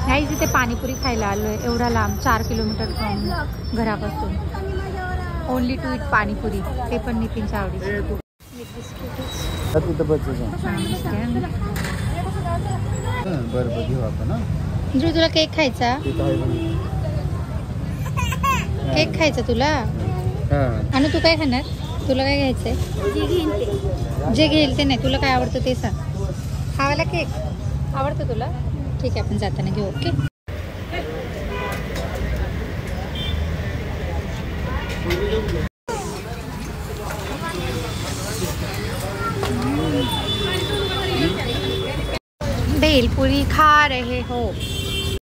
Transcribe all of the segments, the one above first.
नाही तिथे पाणीपुरी खायला आलोय एवढा लांब 4 किलोमीटर फ्रॉम घरापासून. ओनली टू इट पाणीपुरी, ते पण नितीनच्या आवडीची. तुला केक खायचा? केक खायचा तुला? आणि तू काय खाणार? तुला काय घ्यायचंय? जे घेईल ते नाही. तुला काय आवडतं ते सांग. खावायला केक आवडतं तुला? ठीक आहे, आपण जाताना घेऊ. ओके. भेलपुरी खा रहे हो.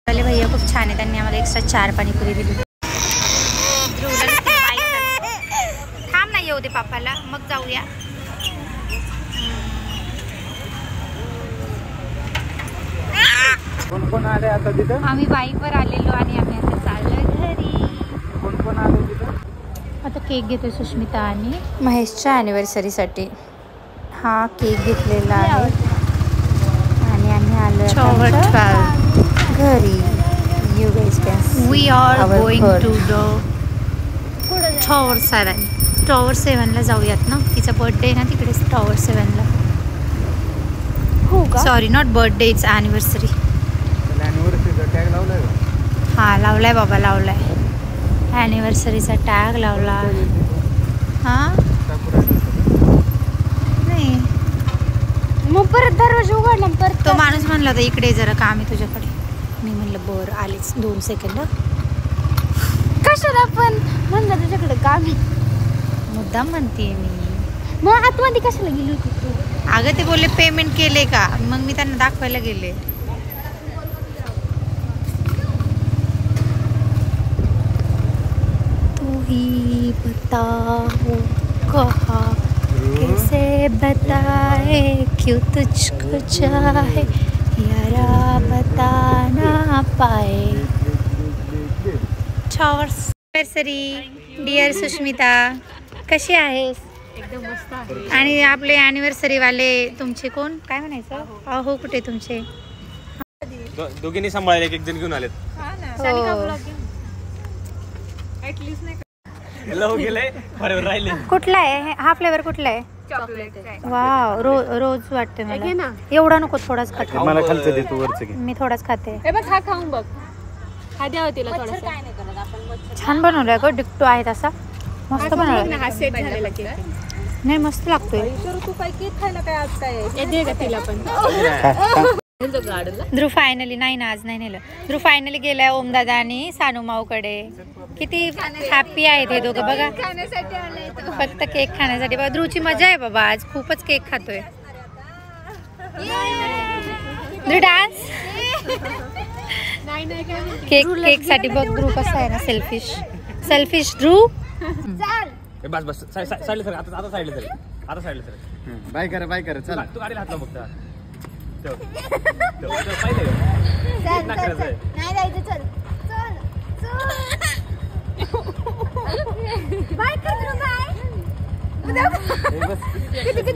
पहिले भैया खूप छान आहे, त्यांनी आम्हाला एक्स्ट्रा 4 पाणीपुरी दिली. थांब ना, येऊ दे पापाला, मग जाऊया. कोण कोण आले आता तिथं? आम्ही बाईकवर आलेलो आणि आम्ही आता चाललोय घरी. कोण कोण आले तिथं? आता केक घेतो सुष्मिता आणि महेशच्या ॲनिव्हर्सरीसाठी. हा केक घेतलेला आहे आणि आम्ही आलो घरी. You guys can we are going to the tower 7. Tower 7ला जाऊयात ना. तिचा बर्थडे ना तिकडे टॉवर 7ला. हो का? Sorry, not birthday, it's anniversary. Tag लावलाय? हा लावलाय बाबा, लावलाय. ॲनिव्हर्सरीचा टॅग लावला. हा नाही, मग परत दरवाजा उघडला. परत तो माणूस म्हणला होता इकडे जरा काम आहे तुझ्याकडे. मी म्हणलं बरं, आलेच 2 सेकंद. कशाला पण म्हणलं तुझ्याकडे काम आहे? मुद्दाम म्हणते मी. मग आतमध्ये कशाला गेली होती तू? अगं ते बोलले पेमेंट केले का, मग मी त्यांना दाखवायला गेले. तू ही बताओ कहा कैसे बताए क्यों तुझको चाहे यारा बता ना पाए. ॲनिव्हर्सरी डिअर सुष्मिता, कशी आहेस? एकदम मस्त आहे. आणि आपले ॲनिव्हर्सरी वाले तुमचे कोण, काय म्हणायचं? अहो कुठे तुमचे? दोघींनी सांभाळायला एक जण घेऊन आलेत. कुठला आहे हा फ्लेवर? कुठला आहे? चॉकलेट. वाव, रोज वाटते मला. एवढा नको, थोडाच खाते. मला खालचं दे, तू वरचं घे. मी थोडाच खाते. हा खाऊन बघ. हा द्या तिला थोडासा. छान बनवलाय ग, डिक्टो आहे तसा. मस्त बनवलाय. हा सेट झालेला केक नाही, मस्त लागतोय. तू काय केक खायला काय आज काय दे का तिला पण. ध्रुव फायनली, नाही ना आज नाही नेलं. ध्रुव फायनली गेलाय ओमदादा आणि सानू माऊकडे. किती हॅपी आहेत हे दोघं बघा. फक्त केक खाण्यासाठी. बघा ध्रुवची मजा आहे बाबा, आज खूपच केक खातोय. ध्रुव डान्स. केक साठी बघ ध्रुव कसा आहे ना, सेल्फिश ध्रुव. बस बस, साईडला सर. आता साईडला सर. आता साईडला सर. बाय कर, बाय कर. चला तू गाडीला हात लाव फक्त. किती